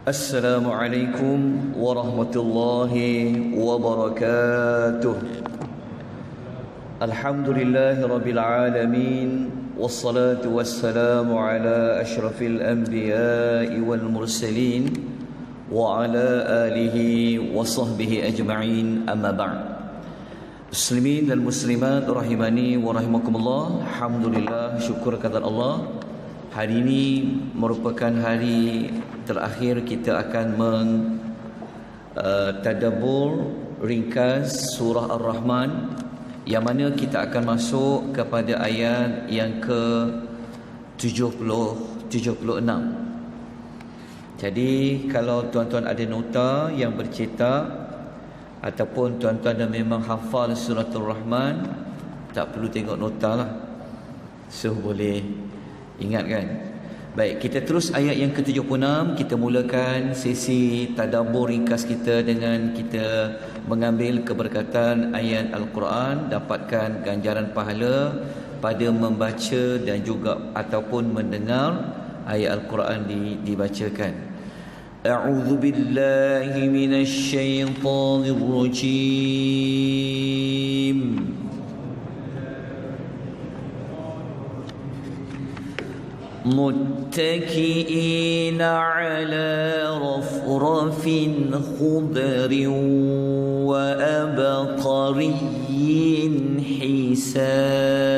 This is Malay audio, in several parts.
Assalamualaikum warahmatullahi wabarakatuh. Alhamdulillahi rabbil alamin, wassalatu wassalamu ala ashrafil anbiya'i wal mursalin wa ala alihi wa sahbihi ajma'in, amma ba'd. Muslimin dan muslimat rahimani wa rahimakumullah. Alhamdulillah, syukur kepada Allah. Hari ini merupakan hari terakhir kita akan tadabbur ringkas surah Ar-Rahman, yang mana kita akan masuk kepada ayat yang ke-76. Jadi kalau tuan-tuan ada nota yang bercetak ataupun tuan-tuan dah memang hafal surah Ar-Rahman, tak perlu tengok nota lah, so boleh ingatkan. Baik, kita terus ayat yang ke-76. Kita mulakan sesi tadabbur ringkas kita dengan kita mengambil keberkatan ayat Al-Quran, dapatkan ganjaran pahala pada membaca dan juga ataupun mendengar ayat Al-Quran dibacakan. A'udzu billahi minasy syaithanir rajim. متكئين على رفرف خضر وأبقري حسان.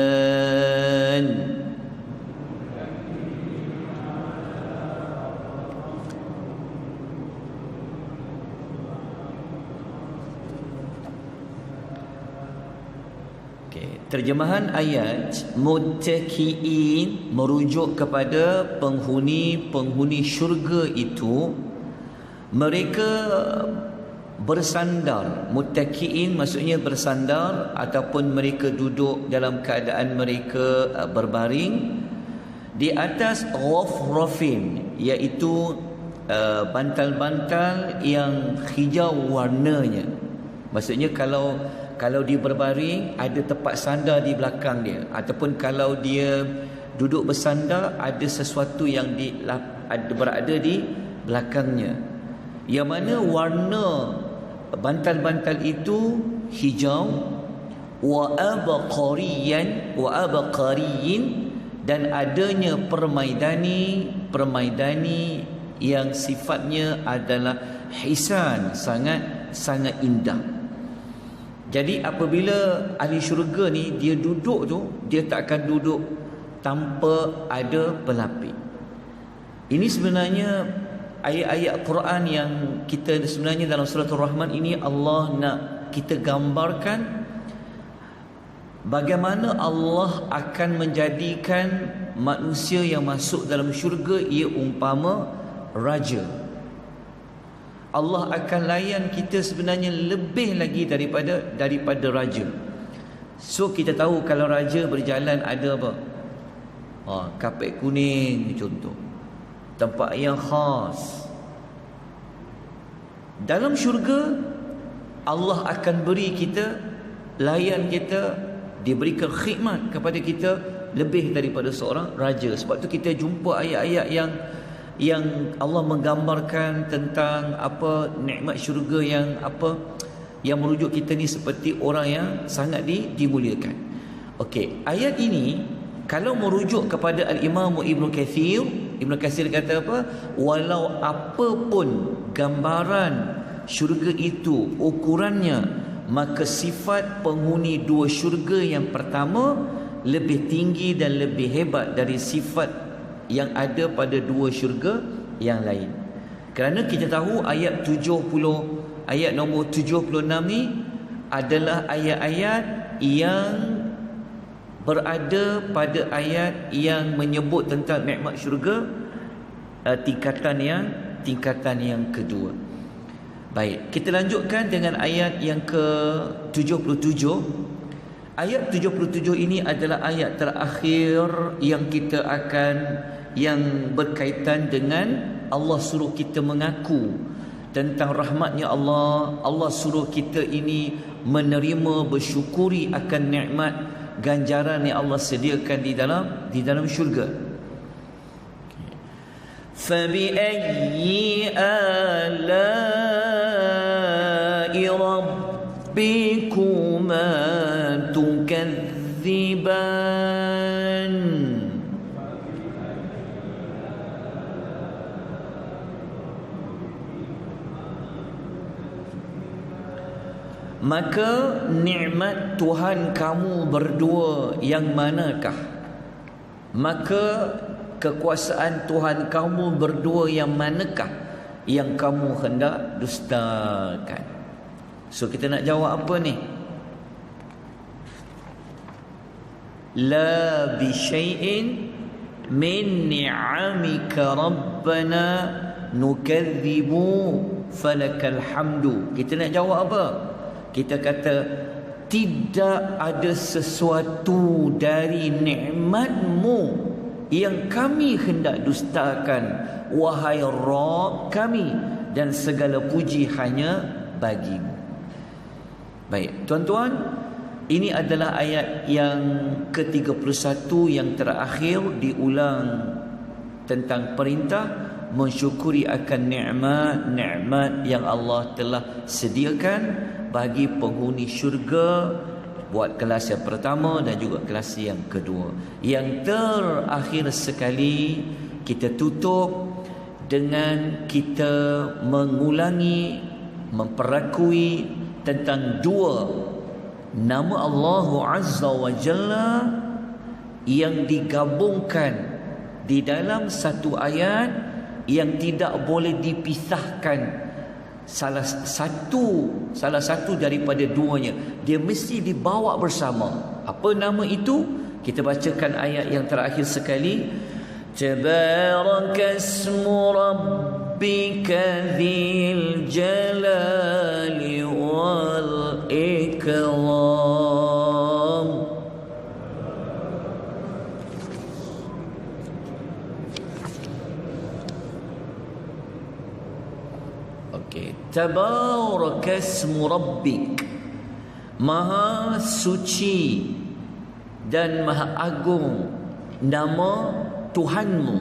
Terjemahan ayat muttaki'in merujuk kepada penghuni syurga itu, mereka bersandar. Muttaki'in maksudnya bersandar ataupun mereka duduk dalam keadaan mereka berbaring di atas rafrafin, iaitu bantal-bantal yang hijau warnanya. Maksudnya kalau dia berbaring, ada tempat sandar di belakang dia, ataupun kalau dia duduk bersandar, ada sesuatu yang berada di belakangnya, yang mana warna bantal-bantal itu hijau. Wa abqariyin, dan adanya permaidani yang sifatnya adalah hisan, sangat indah. Jadi apabila ahli syurga ni dia duduk tu, dia tak akan duduk tanpa ada pelapis. Ini sebenarnya ayat-ayat Quran yang kita sebenarnya dalam surah Ar-Rahman ini, Allah nak kita gambarkan bagaimana Allah akan menjadikan manusia yang masuk dalam syurga ia umpama raja. Allah akan layan kita sebenarnya lebih lagi daripada raja. So kita tahu kalau raja berjalan ada apa? Kapet kuning contoh, tempat yang khas. Dalam syurga Allah akan beri kita, layan kita, diberikan khidmat kepada kita lebih daripada seorang raja. Sebab tu kita jumpa ayat-ayat yang Allah menggambarkan tentang apa nikmat syurga yang merujuk kita ni seperti orang yang sangat dimuliakan. Okey, ayat ini kalau merujuk kepada Al-Imam Ibn Kathir kata apa? Walau apa pun gambaran syurga itu ukurannya, maka sifat penghuni dua syurga yang pertama lebih tinggi dan lebih hebat dari sifat yang ada pada dua syurga yang lain. Kerana kita tahu ayat nombor 76 ni adalah ayat-ayat yang berada pada ayat yang menyebut tentang nikmat syurga tingkatan yang kedua. Baik, kita lanjutkan dengan ayat yang ke-77. Ayat 77 ini adalah ayat terakhir yang berkaitan dengan Allah suruh kita mengaku tentang rahmatnya Allah. Allah suruh kita ini menerima, bersyukuri akan nikmat ganjaran yang Allah sediakan di dalam syurga. فبأي آلاء ربكما تكذبان. Maka nikmat Tuhan kamu berdua yang manakah? Maka kekuasaan Tuhan kamu berdua yang manakah yang kamu hendak dustakan? So kita nak jawab apa ni? La bi syai'in min ni'amika rabbana nukadzibu falakal hamdu. Kita nak jawab apa? Kita kata tidak ada sesuatu dari nikmatmu yang kami hendak dustakan, wahai Rabb kami, dan segala puji hanya bagimu. Baik, tuan-tuan, ini adalah ayat yang ke-31 yang terakhir diulang tentang perintah mensyukuri akan nikmat-nikmat yang Allah telah sediakan bagi penghuni syurga, buat kelas yang pertama dan juga kelas yang kedua. Yang terakhir sekali, kita tutup dengan kita mengulangi, memperakui tentang dua nama Allah Azza wa Jalla yang digabungkan di dalam satu ayat yang tidak boleh dipisahkan. Salah satu daripada duanya, dia mesti dibawa bersama. Apa nama itu? Kita bacakan ayat yang terakhir sekali. Tabarakasmu rabbika dzil jalali wal ikram. Tabarakasmu rabbik, maha suci dan maha agung nama Tuhanmu.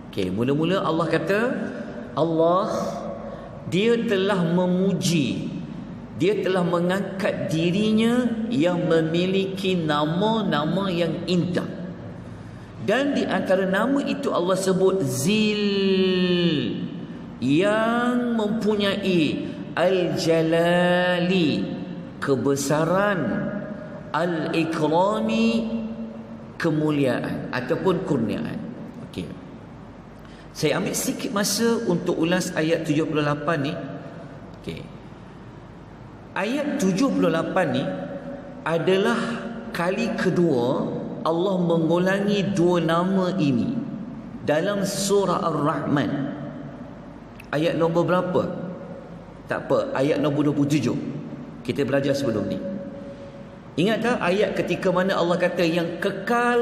Okey, mula-mula Allah kata, Allah dia telah memuji, dia telah mengangkat dirinya yang memiliki nama-nama yang indah. Dan di antara nama itu Allah sebut Zil, yang mempunyai Al-Jalali, kebesaran, Al-Ikrami, kemuliaan ataupun kurniaan. Okey, saya ambil sikit masa untuk ulas ayat 78 ni. Okey, ayat 78 ni adalah kali kedua Allah mengulangi dua nama ini dalam surah Ar-Rahman. Ayat nombor berapa? Tak apa, ayat nombor 27. Kita belajar sebelum ni. Ingat tak ayat ketika mana Allah kata yang kekal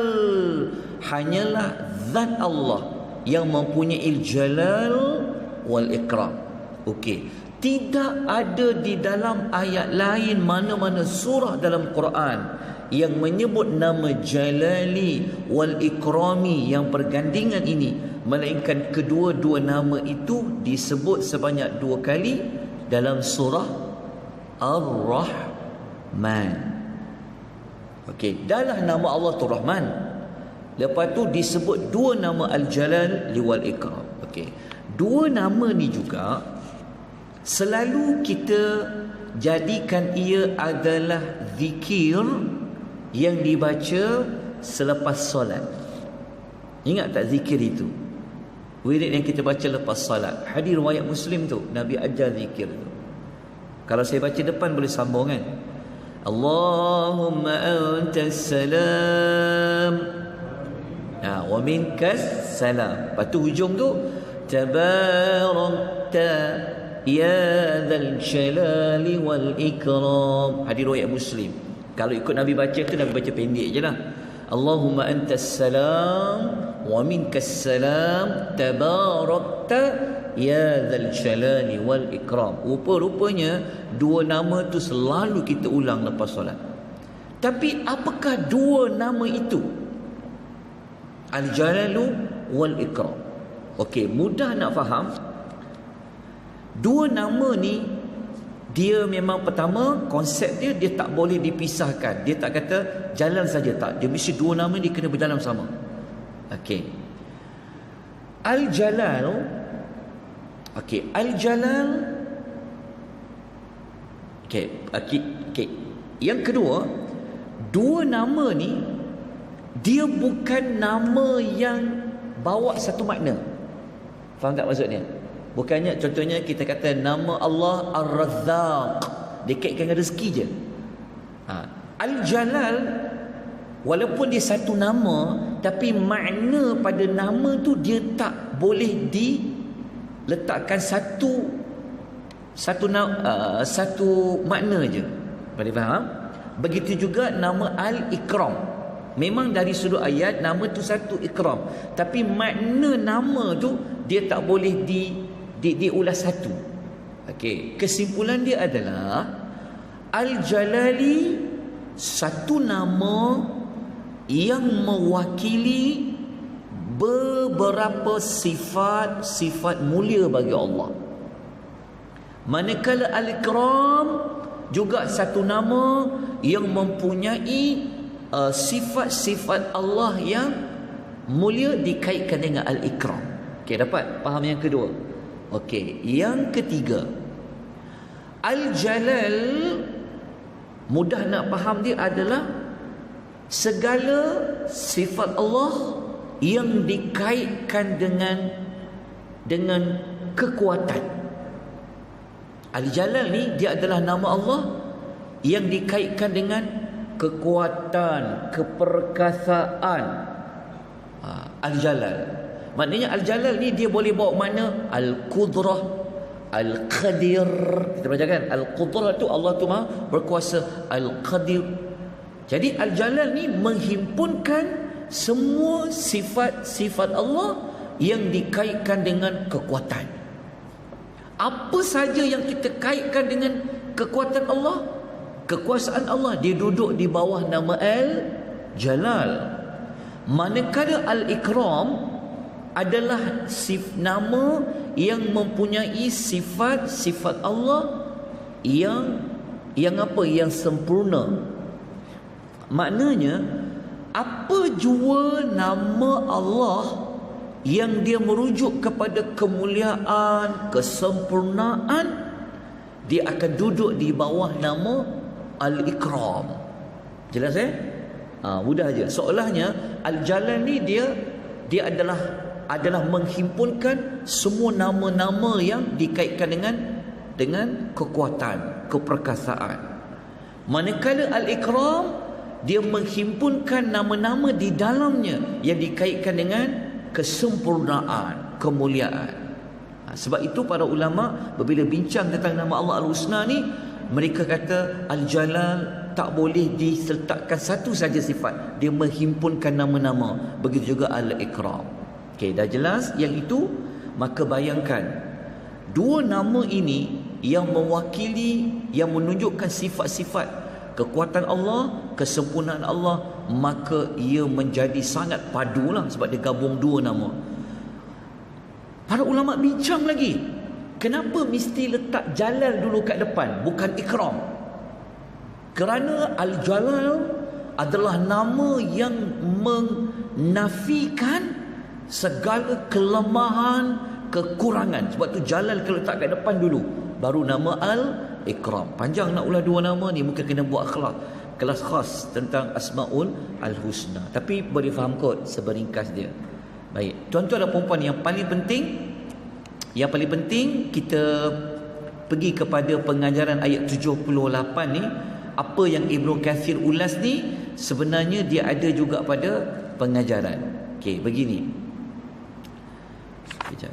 hanyalah zat Allah yang mempunyai jalal wal ikram. Okey, tidak ada di dalam ayat lain mana-mana surah dalam Quran yang menyebut nama Jalali wal Ikrami yang bergandingan ini, melainkan kedua-dua nama itu disebut sebanyak 2 kali dalam surah Ar-Rahman. Okey, dalam nama Allah tu Rahman, lepas tu disebut 2 nama Al-Jalal wal Ikram. Okey, 2 nama ni juga selalu kita jadikan ia adalah zikir yang dibaca selepas solat. Ingat tak zikir itu? Wirid yang kita baca lepas solat. Hadis riwayat Muslim tu, Nabi ajar zikir tu. Kalau saya baca depan boleh sambung kan? Allahumma antas salam, wa minkas salam. Lepas tu hujung tu, tabarakta ya dzal jalali wal ikram. Hadis riwayat Muslim. Kalau ikut Nabi baca tu, Nabi baca pendek je lah. Allahumma antas salam wa minkas salam tabarakta ya dzal jalali wal ikram. Rupa-rupanya 2 nama tu selalu kita ulang lepas solat. Tapi apakah 2 nama itu? Al-Jalalu wal Ikram. Okey, mudah nak faham. Dua nama ni dia memang pertama konsep dia tak boleh dipisahkan. Dia tak kata jalan saja, tak. Dia mesti dua nama ni kena berjalan sama. Okey. Al-Jalal. Okey, Al-Jalal. Okey. Yang kedua, dua nama ni dia bukan nama yang bawa satu makna. Faham tak maksudnya? Bukannya contohnya kita kata nama Allah Ar-Razzaq, dia kaitkan dengan rezeki je. Al-Jalal walaupun dia satu nama, tapi makna pada nama tu dia tak boleh diletakkan satu makna je. Boleh faham? Begitu juga nama Al-Ikram. Memang dari sudut ayat nama tu satu ikram, tapi makna nama tu dia tak boleh diulas satu. Okey, kesimpulan dia adalah Al-Jalali satu nama yang mewakili beberapa sifat mulia bagi Allah. Manakala Al-Ikram juga satu nama yang mempunyai sifat-sifat Allah yang mulia dikaitkan dengan Al-Ikram. Okey, dapat faham yang kedua? Okey, yang ketiga, Al-Jalal mudah nak faham dia adalah segala sifat Allah yang dikaitkan dengan kekuatan. Al-Jalal ni dia adalah nama Allah yang dikaitkan dengan kekuatan, keperkasaan. Al-Jalal. Maknanya Al-Jalal ni dia boleh bawa makna Al-Qudrah, Al-Qadir. Kita baca kan? Al-Qudrah tu Allah tu Maha berkuasa, Al-Qadir. Jadi Al-Jalal ni menghimpunkan semua sifat-sifat Allah yang dikaitkan dengan kekuatan. Apa saja yang kita kaitkan dengan kekuatan Allah, kekuasaan Allah, dia duduk di bawah nama Al-Jalal. Manakala Al-Ikram adalah nama yang mempunyai sifat-sifat Allah yang sempurna. Maknanya apa jua nama Allah yang dia merujuk kepada kemuliaan, kesempurnaan, dia akan duduk di bawah nama Al-Ikram. Jelas mudah aja. Seolahnya Al-Jalal ni dia adalah menghimpunkan semua nama-nama yang dikaitkan dengan kekuatan, keperkasaan. Manakala Al-Ikram dia menghimpunkan nama-nama di dalamnya yang dikaitkan dengan kesempurnaan, kemuliaan. Sebab itu para ulama bila bincang tentang nama Allah Al-Husna ni, mereka kata Al-Jalal tak boleh disertakan satu saja sifat, dia menghimpunkan nama-nama. Begitu juga Al-Ikram. Okey, dah jelas yang itu. Maka bayangkan dua nama ini yang mewakili, yang menunjukkan sifat-sifat kekuatan Allah, kesempurnaan Allah, maka ia menjadi sangat padulah sebab dia gabung dua nama. Para ulama bincang lagi, kenapa mesti letak Jalal dulu kat depan, bukan Ikram? Kerana Al-Jalal adalah nama yang menafikan segala kelemahan, kekurangan. Sebab tu Jalal kalau letak kat depan dulu, baru nama Al-Ikram. Panjang nak ulah dua nama ni, mungkin kena buat kelas khas tentang Asmaul Al-Husna. Tapi boleh faham kot seberingkas dia. Baik, tuan-tuan dan puan-puan, yang paling penting kita pergi kepada pengajaran ayat 78 ni. Apa yang Ibnu Katsir ulas ni sebenarnya dia ada juga pada pengajaran. Okey, begini. Sekejap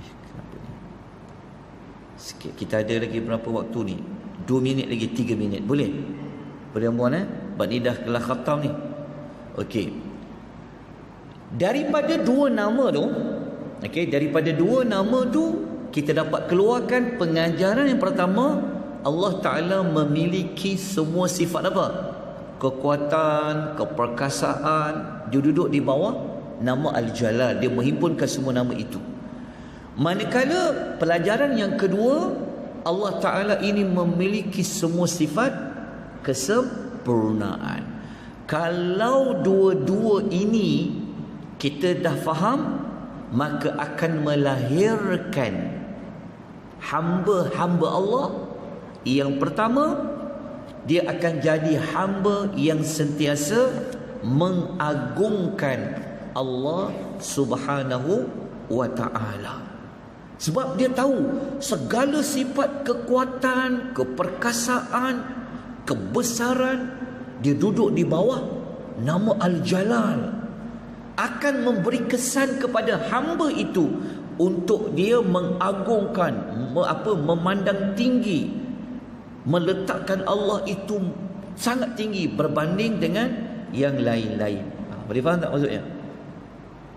kenapa ni? Sikit, kita ada lagi berapa waktu ni? 2 minit lagi, 3 minit. Boleh? Boleh muan Sebab ni dah kelas khatam ni. Okey. Daripada dua nama tu, kita dapat keluarkan pengajaran yang pertama, Allah Ta'ala memiliki semua sifat apa? Kekuatan, keperkasaan, dia duduk di bawah nama Al-Jalal, dia menghimpunkan semua nama itu. Manakala pelajaran yang kedua, Allah Ta'ala ini memiliki semua sifat kesempurnaan. Kalau dua-dua ini kita dah faham, maka akan melahirkan hamba-hamba Allah. Yang pertama, dia akan jadi hamba yang sentiasa mengagungkan Allah Subhanahu wa ta'ala. Sebab dia tahu segala sifat kekuatan, keperkasaan, kebesaran, dia duduk di bawah nama Al-Jalal, akan memberi kesan kepada hamba itu untuk dia mengagungkan, memandang tinggi, meletakkan Allah itu sangat tinggi berbanding dengan yang lain-lain. Boleh faham tak maksudnya?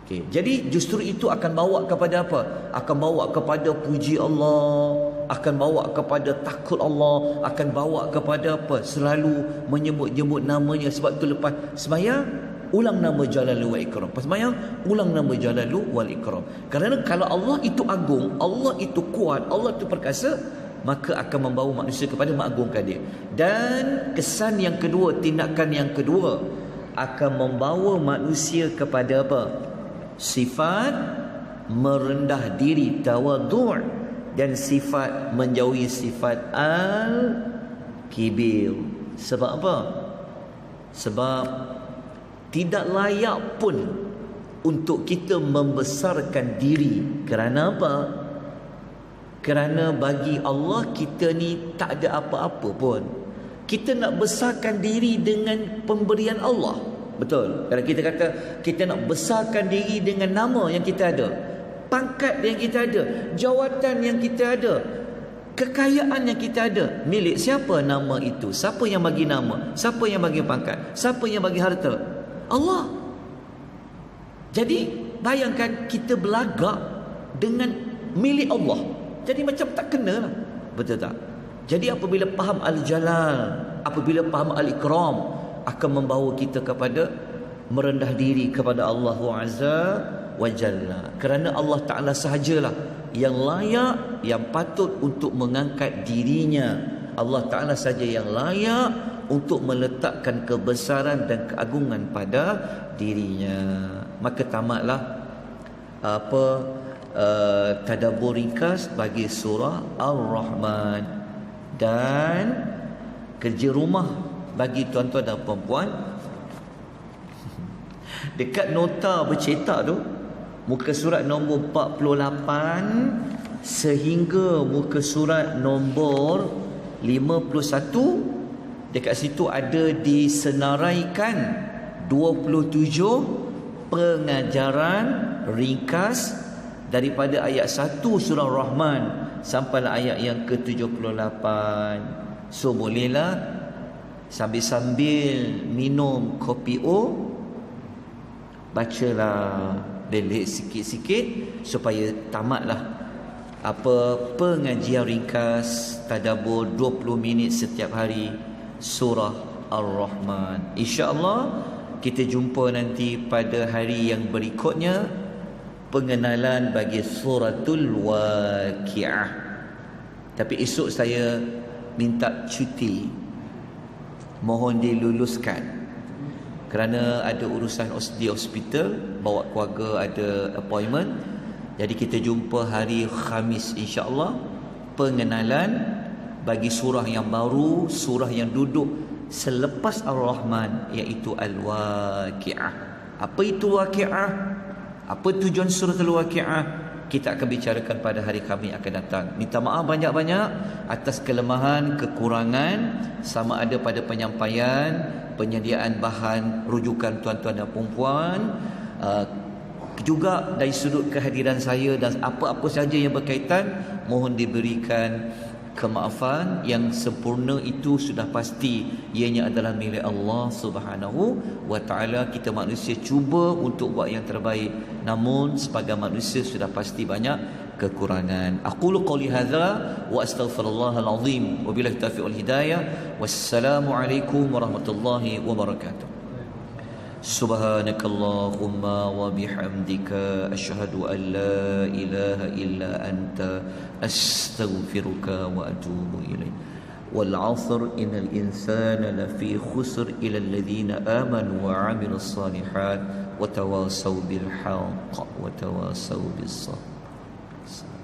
Okay. Jadi justru itu akan bawa kepada apa? Akan bawa kepada puji Allah, akan bawa kepada takut Allah, akan bawa kepada apa? Selalu menyebut-nyebut namanya. Sebab tu lepas sembahyang, ulang nama Jalalu wa Ikram. Pas sembahyang, ulang nama Jalalu wal Ikram. Kerana kalau Allah itu agung, Allah itu kuat, Allah itu perkasa, maka akan membawa manusia kepada mengagungkan dia. Dan kesan yang kedua, tindakan yang kedua, akan membawa manusia kepada apa? Sifat merendah diri, tawadhu', dan sifat menjauhi sifat al-kibir. Sebab apa? Sebab tidak layak pun untuk kita membesarkan diri. Kerana apa? Kerana bagi Allah kita ni tak ada apa-apa pun. Kita nak besarkan diri dengan pemberian Allah. Betul. Kalau kita kata kita nak besarkan diri dengan nama yang kita ada, pangkat yang kita ada, jawatan yang kita ada, kekayaan yang kita ada, milik siapa nama itu? Siapa yang bagi nama? Siapa yang bagi pangkat? Siapa yang bagi harta? Allah. Jadi bayangkan kita belagak dengan milik Allah. Jadi macam tak kena lah. Betul tak? Jadi apabila faham Al-Jalal, apabila faham Al-Ikram, akan membawa kita kepada merendah diri kepada Allah Azza wa Jalla. Kerana Allah Ta'ala sahajalah yang layak, yang patut untuk mengangkat dirinya. Allah Ta'ala saja yang layak untuk meletakkan kebesaran dan keagungan pada dirinya. Maka tamatlah tadabbur ringkas bagi surah Ar-Rahman. Dan kerja rumah bagi tuan-tuan dan puan-puan, dekat nota bercetak tu, muka surat nombor 48 sehingga muka surat nombor 51, dekat situ ada disenaraikan 27 pengajaran ringkas daripada ayat 1 surah Rahman sampai ayat yang ke-78. So bolehlah sambil-sambil minum kopi bacalah belik sikit-sikit supaya tamatlah pengajian ringkas tadabbur 20 minit setiap hari surah Ar-Rahman. InsyaAllah kita jumpa nanti pada hari yang berikutnya, pengenalan bagi suratul Waqi'ah. Tapi esok saya minta cuti, mohon diluluskan kerana ada urusan di hospital, bawa keluarga ada appointment. Jadi kita jumpa hari Khamis insya-Allah, pengenalan bagi surah yang baru, surah yang duduk selepas Ar-Rahman, iaitu Al-Waqi'ah. Apa itu Waqi'ah? Apa tujuan surah Al-Waqi'ah? Kita akan bicarakan pada hari Khamis akan datang. Minta maaf banyak-banyak atas kelemahan, kekurangan, sama ada pada penyampaian, penyediaan bahan rujukan tuan-tuan dan puan-puan, juga dari sudut kehadiran saya dan apa-apa saja yang berkaitan, mohon diberikan kemaafan. Yang sempurna itu sudah pasti ianya adalah milik Allah Subhanahu wa ta'ala. Kita manusia cuba untuk buat yang terbaik, namun sebagai manusia sudah pasti banyak kekurangan. Aqulu qawli hadza wa astaghfirullahal azim wa billahi taufiq wal hidayah. Wassalamu alaikum warahmatullahi wabarakatuh. Subhanakallahumma wa bihamdika asyhadu an la ilaha illa anta astaghfiruka wa atubu ilaik. Wal 'asr innal insana lafi khusr illa alladhina amanu wa 'amilus shalihat wa tawasaw bil haqq wa tawasaw bis sabr.